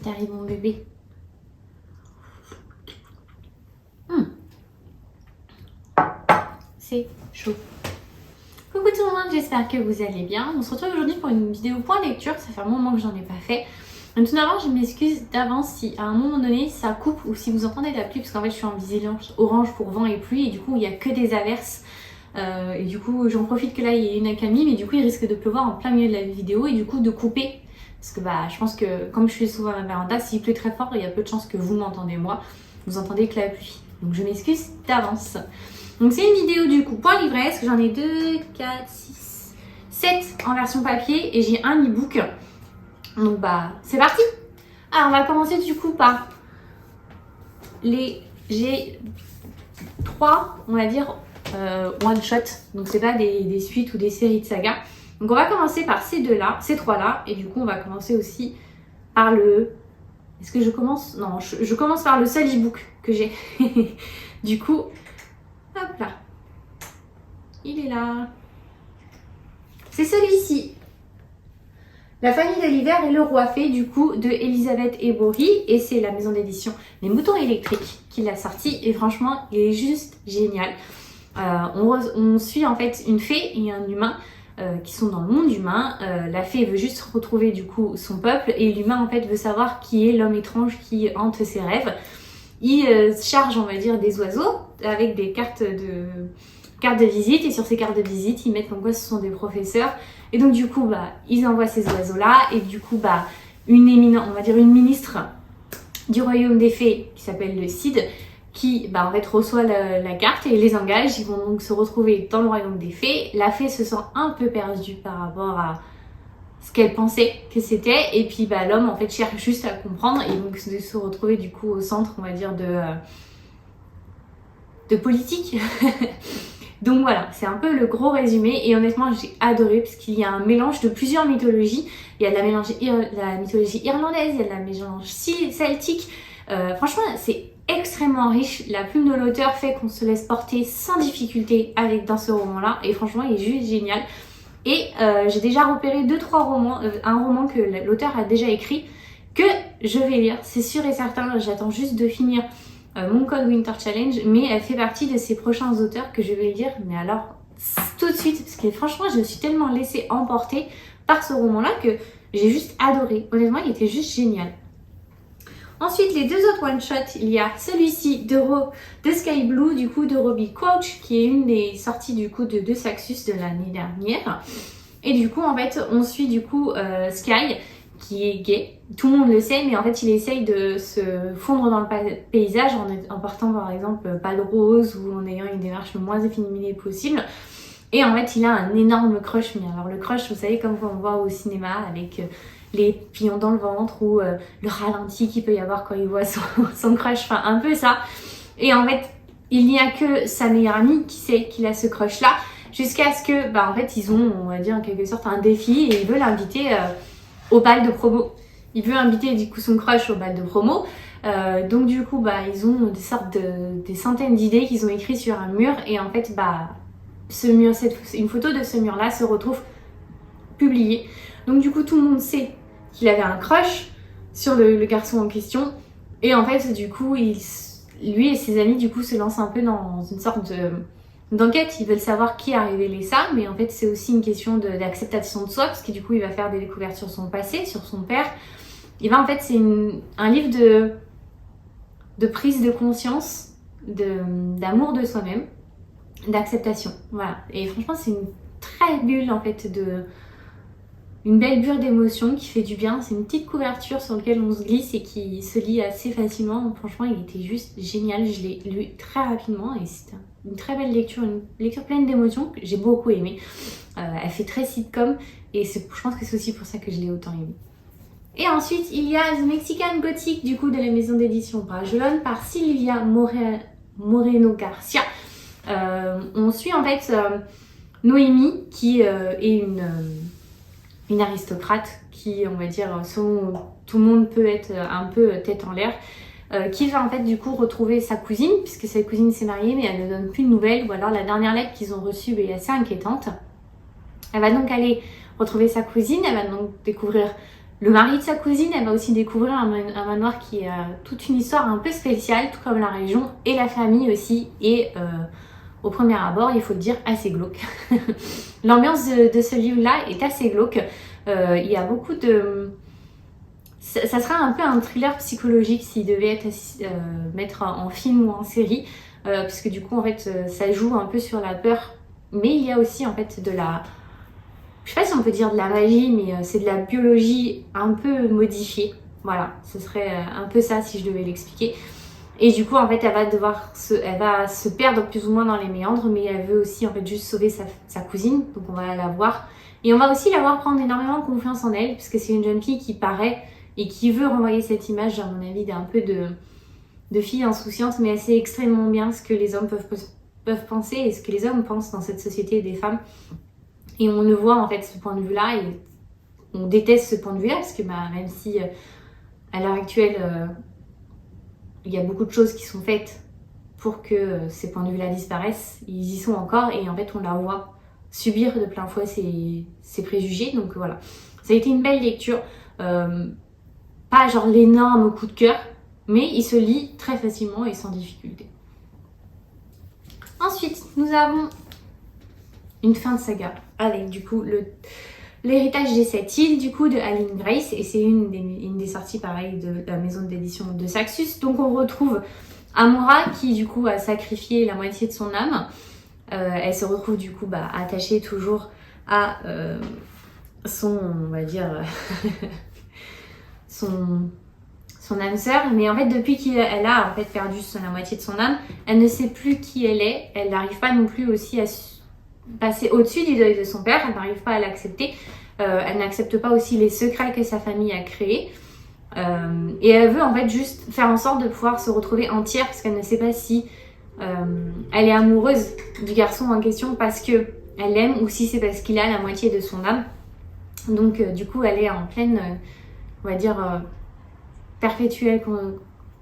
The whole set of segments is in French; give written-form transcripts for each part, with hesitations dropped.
t'arrives mon bébé. C'est chaud. Coucou tout le monde, j'espère que vous allez bien. On se retrouve aujourd'hui pour une vidéo point lecture. Ça fait un moment que j'en ai pas fait. Donc, tout d'abord, je m'excuse d'avance si à un moment donné ça coupe ou si vous entendez de la pluie, parce qu'en fait je suis en vigilance orange pour vent et pluie et du coup il n'y a que des averses. Et du coup j'en profite que là il y a une accalmie, mais du coup il risque de pleuvoir en plein milieu de la vidéo et du coup de couper. Parce que je pense que comme je suis souvent à la véranda, s'il pleut très fort, il y a peu de chances que vous m'entendez moi. Vous entendez que la pluie. Donc je m'excuse d'avance. Donc c'est une vidéo du coup point livresque. J'en ai 2, 4, 6, 7 en version papier et j'ai un e-book. Donc c'est parti. Alors on va commencer du coup par j'ai 3 on va dire one shot. Donc c'est pas des suites ou des séries de sagas. Donc on va commencer par ces trois là et du coup on va commencer aussi par est-ce que je commence? Non, je commence par le seul e-book que j'ai. Du coup, hop là. Il est là. C'est celui-ci. La famille de l'hiver et le roi fée, du coup, de Elisabeth Ebory. Et c'est la maison d'édition Les Moutons Électriques qui l'a sorti. Et franchement, il est juste génial. On suit en fait une fée et un humain qui sont dans le monde humain. La fée veut juste retrouver du coup son peuple et l'humain en fait veut savoir qui est l'homme étrange qui hante ses rêves. Il charge, on va dire, des oiseaux avec des cartes de visite et sur ces cartes de visite, ils mettent comme quoi ce sont des professeurs. Et donc du coup, ils envoient ces oiseaux-là et du coup, on va dire une ministre du royaume des fées qui s'appelle le Cid qui en fait reçoit la carte et les engage. Ils vont donc se retrouver dans le royaume des fées. La fée se sent un peu perdue par rapport à ce qu'elle pensait que c'était et puis l'homme en fait cherche juste à comprendre et donc se retrouver du coup au centre, on va dire, de politique. Donc voilà, c'est un peu le gros résumé et honnêtement j'ai adoré parce qu'il y a un mélange de plusieurs mythologies. Il y a de la mythologie irlandaise, il y a de la mythologie celtique. Franchement c'est extrêmement riche. La plume de l'auteur fait qu'on se laisse porter sans difficulté dans ce roman-là et franchement il est juste génial. Et j'ai déjà repéré 2-3 romans, un roman que l'auteur a déjà écrit que je vais lire, c'est sûr et certain. J'attends juste de finir mon Code Winter Challenge, mais elle fait partie de ces prochains auteurs que je vais lire, mais alors tout de suite, parce que franchement je me suis tellement laissée emporter par ce roman-là que j'ai juste adoré. Honnêtement il était juste génial. Ensuite, les 2 autres one-shots, il y a celui-ci de Sky Blue, du coup de Robbie Crouch, qui est une des sorties du coup de Saxus de l'année dernière. Et du coup, en fait, on suit du coup Sky, qui est gay. Tout le monde le sait, mais en fait, il essaye de se fondre dans le paysage en portant par exemple pas de rose ou en ayant une démarche le moins efféminée possible. Et en fait, il a un énorme crush. Mais alors le crush, vous savez, comme on voit au cinéma avec les pions dans le ventre ou le ralenti qu'il peut y avoir quand il voit son crush, enfin un peu ça. Et en fait, il n'y a que sa meilleure amie qui sait qu'il a ce crush là, jusqu'à ce que, en fait, ils ont, on va dire en quelque sorte, un défi et il veut l'inviter au bal de promo. Il veut inviter du coup son crush au bal de promo. Donc du coup, ils ont des centaines d'idées qu'ils ont écrites sur un mur et en fait, ce mur, une photo de ce mur là se retrouve publiée. Donc du coup, tout le monde sait qu'il avait un crush sur le garçon en question. Et en fait, du coup, lui et ses amis, du coup, se lancent un peu dans une sorte d'enquête. Ils veulent savoir qui a révélé ça. Mais en fait, c'est aussi une question d'acceptation de soi. Parce que du coup, il va faire des découvertes sur son passé, sur son père. Et en fait, c'est un livre de prise de conscience, d'amour de soi-même, d'acceptation. Voilà. Et franchement, c'est une très bulle, en fait, une belle bulle d'émotions qui fait du bien. C'est une petite couverture sur laquelle on se glisse et qui se lit assez facilement. Franchement, il était juste génial. Je l'ai lu très rapidement et c'était une très belle lecture, une lecture pleine d'émotions que j'ai beaucoup aimée. Elle fait très sitcom et je pense que c'est aussi pour ça que je l'ai autant aimée. Et ensuite, il y a The Mexican Gothic, du coup, de la maison d'édition Bragelonne par Silvia Moreno Garcia. On suit en fait Noémie qui est une aristocrate qui, on va dire, tout le monde peut être un peu tête en l'air, qui va en fait du coup retrouver sa cousine, puisque sa cousine s'est mariée mais elle ne donne plus de nouvelles, ou alors la dernière lettre qu'ils ont reçue est assez inquiétante. Elle va donc aller retrouver sa cousine, elle va donc découvrir Le mari de sa cousine, elle va aussi découvrir un manoir qui a toute une histoire un peu spéciale, tout comme la région et la famille aussi. Et au premier abord, il faut le dire, assez glauque. L'ambiance de ce livre-là est assez glauque. Il y a beaucoup de... Ça sera un peu un thriller psychologique s'il devait être mettre en film ou en série. Parce que du coup, en fait, ça joue un peu sur la peur. Mais il y a aussi, en fait, de la... Je sais pas si on peut dire de la magie, mais c'est de la biologie un peu modifiée. Voilà, ce serait un peu ça si je devais l'expliquer. Et du coup, en fait, elle va se perdre plus ou moins dans les méandres, mais elle veut aussi en fait juste sauver sa cousine. Donc on va la voir. Et on va aussi la voir prendre énormément confiance en elle, puisque c'est une jeune fille qui paraît et qui veut renvoyer cette image, à mon avis, d'un peu de fille insouciante, mais elle sait extrêmement bien ce que les hommes peuvent penser et ce que les hommes pensent dans cette société des femmes. Et on le voit en fait ce point de vue-là, et on déteste ce point de vue-là, parce que même si à l'heure actuelle, il y a beaucoup de choses qui sont faites pour que ces points de vue-là disparaissent, ils y sont encore, et en fait on la voit subir de plein fouet ces préjugés. Donc voilà, ça a été une belle lecture, pas genre l'énorme coup de cœur, mais il se lit très facilement et sans difficulté. Ensuite, nous avons une fin de saga avec du coup l'héritage des 7 îles du coup de Aline Grace, et c'est une des sorties pareil de la maison d'édition de Saxus. Donc on retrouve Amora qui du coup a sacrifié la moitié de son âme. Elle se retrouve du coup attachée toujours à son, on va dire, son âme sœur, mais en fait depuis qu'elle a en fait perdu la moitié de son âme, elle ne sait plus qui elle est. Elle n'arrive pas non plus aussi à passer au-dessus du deuil de son père, elle n'arrive pas à l'accepter, elle n'accepte pas aussi les secrets que sa famille a créés, et elle veut en fait juste faire en sorte de pouvoir se retrouver entière, parce qu'elle ne sait pas si elle est amoureuse du garçon en question parce que elle l'aime, ou si c'est parce qu'il a la moitié de son âme. Donc du coup elle est en pleine, on va dire, perpétuelle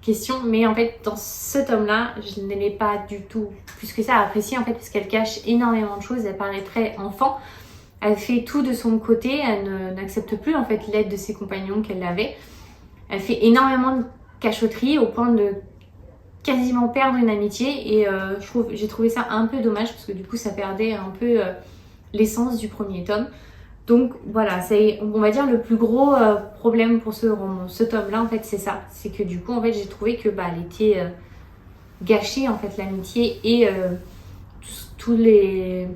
question, mais en fait dans ce tome là je ne l'ai pas du tout plus que ça apprécié, en fait, parce qu'elle cache énormément de choses. Elle paraît très enfant, elle fait tout de son côté, elle n'accepte plus en fait l'aide de ses compagnons qu'elle avait, elle fait énormément de cachotterie au point de quasiment perdre une amitié, et j'ai trouvé ça un peu dommage, parce que du coup ça perdait un peu l'essence du premier tome. Donc voilà, c'est, on va dire, le plus gros problème pour ce tome-là, en fait, c'est ça. C'est que du coup, en fait, j'ai trouvé que elle était gâchée, en fait, l'amitié, et tous les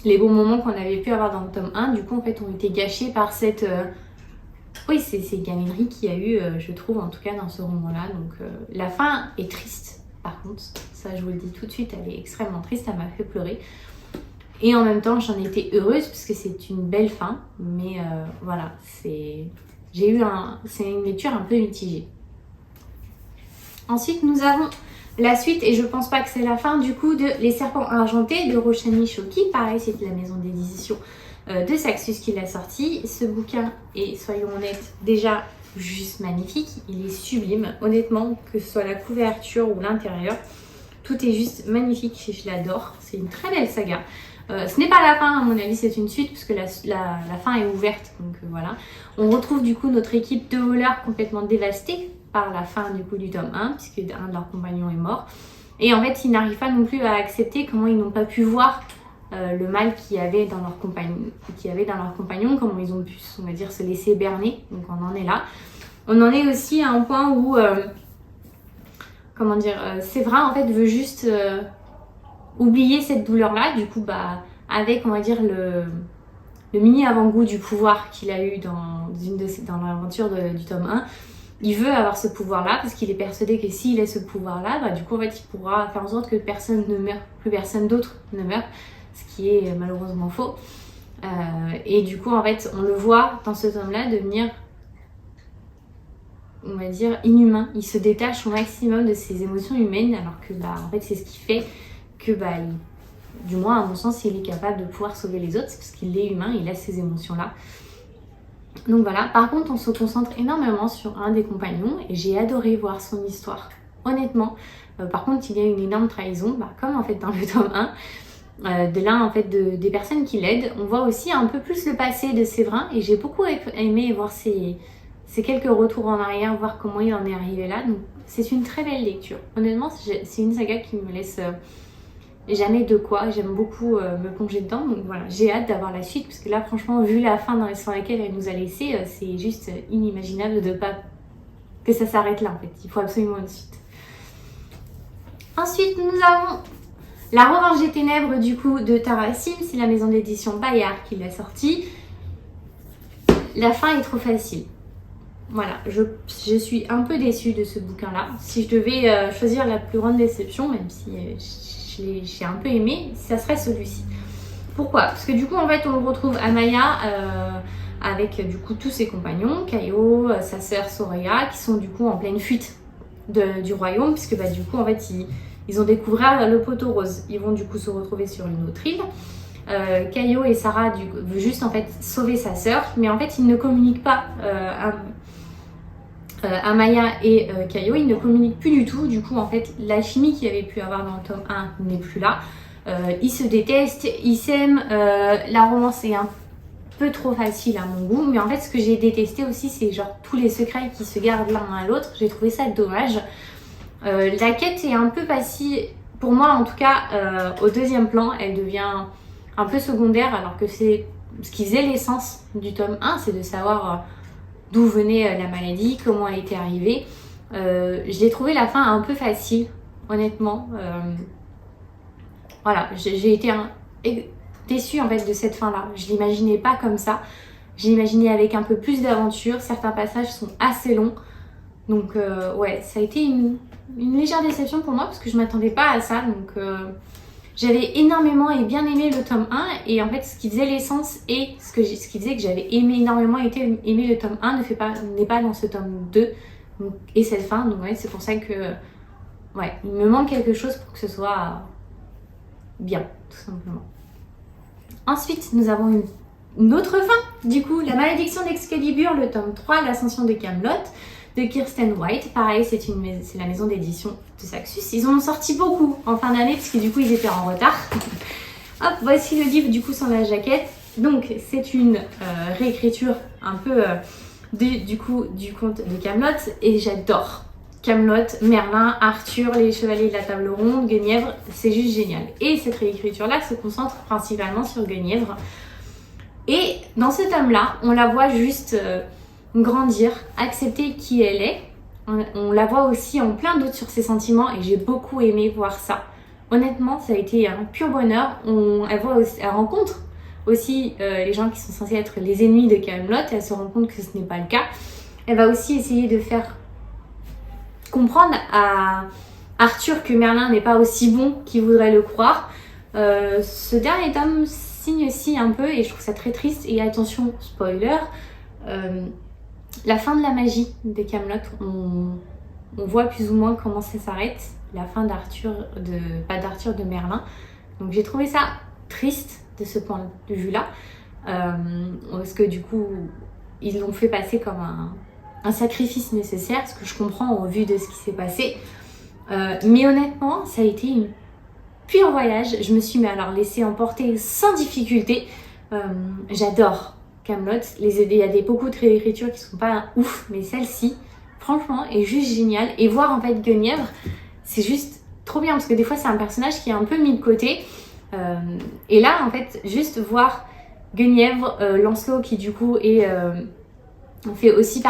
bons moments qu'on avait pu avoir dans le tome 1, du coup, en fait, ont été gâchés par cette... oui, c'est gaminerie qu'il y a eu, je trouve, en tout cas, dans ce roman-là. Donc la fin est triste, par contre. Ça, je vous le dis tout de suite, elle est extrêmement triste, elle m'a fait pleurer. Et en même temps, j'en étais heureuse parce que c'est une belle fin. Mais voilà, c'est une lecture un peu mitigée. Ensuite, nous avons la suite, et je pense pas que c'est la fin, du coup, de Les Serpents Argentés de Roshani Shoki. Pareil, c'est la maison d'édition de Saxus qui l'a sorti. Ce bouquin est, soyons honnêtes, déjà juste magnifique. Il est sublime, honnêtement, que ce soit la couverture ou l'intérieur. Tout est juste magnifique, je l'adore. C'est une très belle saga. Ce n'est pas la fin, à mon avis, c'est une suite, puisque la fin est ouverte. Donc voilà. On retrouve du coup notre équipe de voleurs complètement dévastée par la fin du coup du tome 1, puisque un de leurs compagnons est mort. Et en fait, ils n'arrivent pas non plus à accepter comment ils n'ont pas pu voir le mal qu'il y avait dans leur compagnon, comment ils ont pu, on va dire, se laisser berner. Donc on en est là. On en est aussi à un point où, comment dire, Séverin en fait veut juste oublier cette douleur-là. Du coup, avec, on va dire, le mini avant-goût du pouvoir qu'il a eu dans l'aventure du tome 1, il veut avoir ce pouvoir-là parce qu'il est persuadé que s'il a ce pouvoir-là, du coup, en fait, il pourra faire en sorte que personne ne meure, plus personne d'autre ne meurt, ce qui est malheureusement faux. Et du coup, en fait, on le voit dans ce tome-là devenir, on va dire, inhumain. Il se détache au maximum de ses émotions humaines, alors que, en fait, c'est ce qui fait que, du moins, à mon sens, il est capable de pouvoir sauver les autres, parce qu'il est humain, il a ces émotions-là. Donc voilà, par contre, on se concentre énormément sur un des compagnons, et j'ai adoré voir son histoire, honnêtement. Par contre, il y a une énorme trahison, comme en fait dans le tome 1. de l'un en fait des personnes qui l'aident. On voit aussi un peu plus le passé de Séverin et j'ai beaucoup aimé voir ces quelques retours en arrière, voir comment il en est arrivé là. Donc c'est une très belle lecture. Honnêtement, c'est une saga qui me laisse jamais de quoi. J'aime beaucoup me plonger dedans. Donc voilà, j'ai hâte d'avoir la suite parce que là, franchement, vu la fin dans laquelle elle nous a laissé, c'est juste inimaginable de pas que ça s'arrête là en fait. Il faut absolument une suite. Ensuite, nous avons La Revanche des Ténèbres du coup de Tara Sim. C'est la maison d'édition Bayard qui l'a sortie. La fin est trop facile. Voilà, je suis un peu déçue de ce bouquin-là. Si je devais choisir la plus grande déception, même si j'ai un peu aimé, ça serait celui-ci. Pourquoi? Parce que du coup, en fait, on le retrouve Amaya avec du coup tous ses compagnons, Caio, sa sœur Soraya, qui sont du coup en pleine fuite du royaume, puisque bah, du coup, en fait, ils ont découvert le poteau rose. Ils vont du coup se retrouver sur une autre île. Caio et Sarah veulent juste en fait sauver sa sœur, mais en fait, ils ne communiquent pas. Amaya et Caio, ils ne communiquent plus du tout. Du coup, en fait, l'alchimie qu'il y avait pu avoir dans le tome 1 n'est plus là. Ils se détestent, ils s'aiment. La romance est un peu trop facile à mon goût. Mais en fait, ce que j'ai détesté aussi, c'est genre tous les secrets qui se gardent l'un à l'autre. J'ai trouvé ça dommage. La quête est un peu passée, pour moi en tout cas, au deuxième plan. Elle devient un peu secondaire, alors que c'est ce qui faisait l'essence du tome 1, c'est de savoir d'où venait la maladie, comment elle était arrivée. J'ai trouvé la fin un peu facile, honnêtement. Voilà, j'ai été déçue en fait de cette fin-là. Je l'imaginais pas comme ça. Je l'imaginais avec un peu plus d'aventure. Certains passages sont assez longs. Donc ouais, ça a été une légère déception pour moi parce que je m'attendais pas à ça. Donc j'avais énormément et bien aimé le tome 1 et en fait ce qui faisait l'essence et ce qui faisait que j'avais énormément aimé le tome 1 n'est pas dans ce tome 2 donc, et cette fin. Donc ouais, c'est pour ça que ouais, il me manque quelque chose pour que ce soit bien, tout simplement. Ensuite, nous avons une autre fin, du coup, La Malédiction d'Excalibur, le tome 3, L'Ascension de Camelot, de Kirsten White. Pareil, c'est la maison d'édition de Saxus. Ils en ont sorti beaucoup en fin d'année, parce que du coup, ils étaient en retard. Hop, voici le livre, du coup, sans la jaquette. Donc, c'est une réécriture un peu du conte de Camelot, et j'adore. Camelot, Merlin, Arthur, les chevaliers de la table ronde, Guenièvre, c'est juste génial. Et cette réécriture-là se concentre principalement sur Guenièvre. Et dans ce tome-là, on la voit juste grandir, accepter qui elle est. On la voit aussi en plein doute sur ses sentiments et j'ai beaucoup aimé voir ça. Honnêtement, ça a été un pur bonheur. Elle rencontre aussi les gens qui sont censés être les ennemis de Camelot. Elle se rend compte que ce n'est pas le cas. Elle va aussi essayer de faire comprendre à Arthur que Merlin n'est pas aussi bon qu'il voudrait le croire. Ce dernier tome signe aussi un peu et je trouve ça très triste. Et attention, spoiler, la fin de la magie des Camelot, on voit plus ou moins comment ça s'arrête. La fin de Merlin. Donc j'ai trouvé ça triste de ce point de vue-là. Parce que du coup, ils l'ont fait passer comme un sacrifice nécessaire, ce que je comprends au vu de ce qui s'est passé. Mais honnêtement, ça a été une pur voyage. Je me suis laissée emporter sans difficulté. J'adore Camelot. Il y a beaucoup de réécritures qui sont pas ouf, mais celle-ci, franchement, est juste géniale. Et voir en fait Guenièvre, c'est juste trop bien parce que des fois c'est un personnage qui est un peu mis de côté. Et là, en fait, juste voir Guenièvre, Lancelot qui du coup fait aussi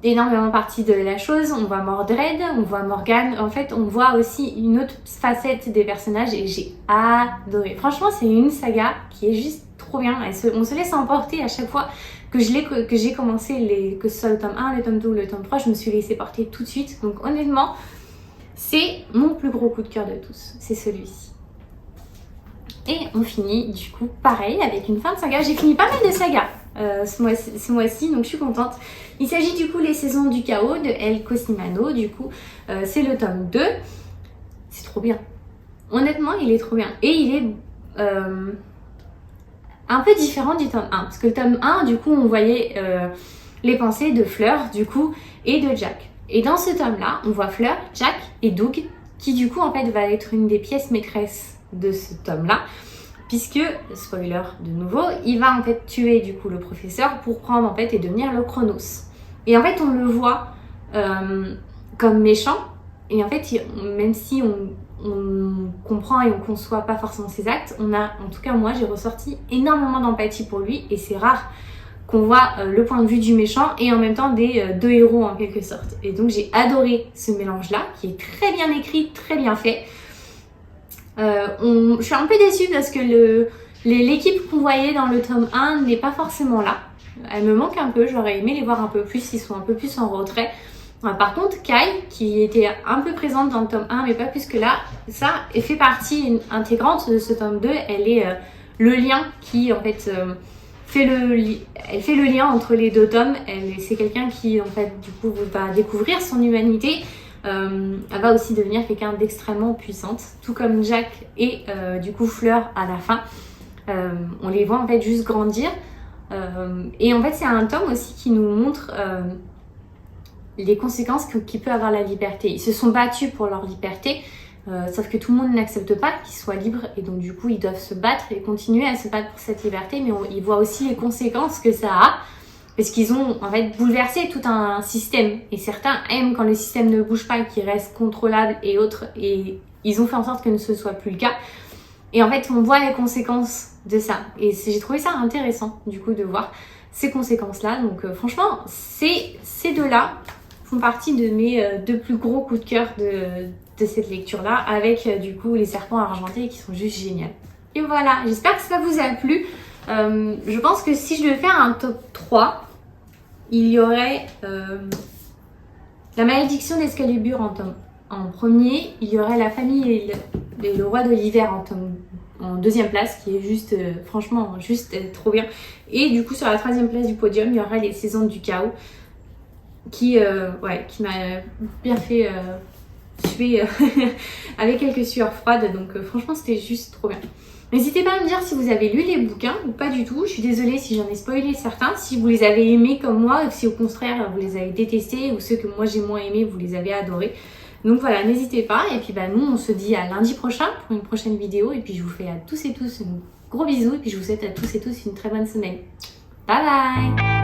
énormément partie de la chose. On voit Mordred, on voit Morgane. En fait, on voit aussi une autre facette des personnages et j'ai adoré. Franchement, c'est une saga qui est juste trop bien. On se laisse emporter à chaque fois que j'ai commencé, que ce soit le tome 1, le tome 2 ou le tome 3, je me suis laissée porter tout de suite. Donc honnêtement, c'est mon plus gros coup de cœur de tous. C'est celui-ci. Et on finit du coup pareil avec une fin de saga. J'ai fini pas mal de sagas ce mois-ci, donc je suis contente. Il s'agit du coup Les Saisons du Chaos de El Cosimano. Du coup, c'est le tome 2. C'est trop bien. Honnêtement, il est trop bien. Et il est un peu différent du tome 1. Parce que le tome 1, du coup, on voyait les pensées de Fleur, du coup, et de Jack. Et dans ce tome-là, on voit Fleur, Jack et Doug qui du coup en fait va être une des pièces maîtresses de ce tome-là, puisque, spoiler de nouveau, il va en fait tuer du coup le professeur pour prendre en fait et devenir le Chronos. Et en fait on le voit comme méchant, et en fait même si on comprend et on conçoit pas forcément ses actes, on a, en tout cas moi j'ai ressorti énormément d'empathie pour lui, et c'est rare qu'on voit le point de vue du méchant et en même temps des deux héros en quelque sorte. Et donc j'ai adoré ce mélange-là, qui est très bien écrit, très bien fait. Je suis un peu déçue parce que l'équipe qu'on voyait dans le tome 1 n'est pas forcément là. Elle me manque un peu, j'aurais aimé les voir un peu plus, ils sont un peu plus en retrait. Par contre, Kai, qui était un peu présente dans le tome 1, mais pas plus que là, ça fait partie intégrante de ce tome 2. Elle est le lien qui, en fait, elle fait le lien entre les deux tomes. C'est quelqu'un qui, en fait, du coup, va découvrir son humanité. Elle va aussi devenir quelqu'un d'extrêmement puissante, tout comme Jack et du coup Fleur à la fin. On les voit en fait juste grandir. Et en fait, c'est un tome aussi qui nous montre les conséquences qu'il peut avoir la liberté. Ils se sont battus pour leur liberté, sauf que tout le monde n'accepte pas qu'ils soient libres, et donc du coup ils doivent se battre et continuer à se battre pour cette liberté, mais ils voient aussi les conséquences que ça a, parce qu'ils ont en fait bouleversé tout un système, et certains aiment quand le système ne bouge pas, qu'il reste contrôlable et autres, et ils ont fait en sorte que ce soit plus le cas. Et en fait on voit les conséquences de ça, et j'ai trouvé ça intéressant du coup de voir ces conséquences là. Donc franchement ces deux-là font partie de mes deux plus gros coups de cœur de cette lecture-là, avec du coup les serpents argentés qui sont juste géniaux. Et voilà, j'espère que ça vous a plu. Je pense que si je devais faire un top 3, il y aurait la malédiction d'Excalibur en premier, il y aurait la famille et le roi de l'hiver en deuxième place, qui est juste, franchement, juste trop bien. Et du coup, sur la troisième place du podium, il y aurait les saisons du chaos, qui m'a bien fait suer avec quelques sueurs froides. Donc franchement, c'était juste trop bien. N'hésitez pas à me dire si vous avez lu les bouquins ou pas du tout. Je suis désolée si j'en ai spoilé certains, si vous les avez aimés comme moi, ou si au contraire vous les avez détestés, ou ceux que moi j'ai moins aimés, vous les avez adorés. Donc voilà, n'hésitez pas. Et puis nous, on se dit à lundi prochain pour une prochaine vidéo. Et puis je vous fais à tous et tous un gros bisou. Et puis je vous souhaite à tous et tous une très bonne semaine. Bye bye!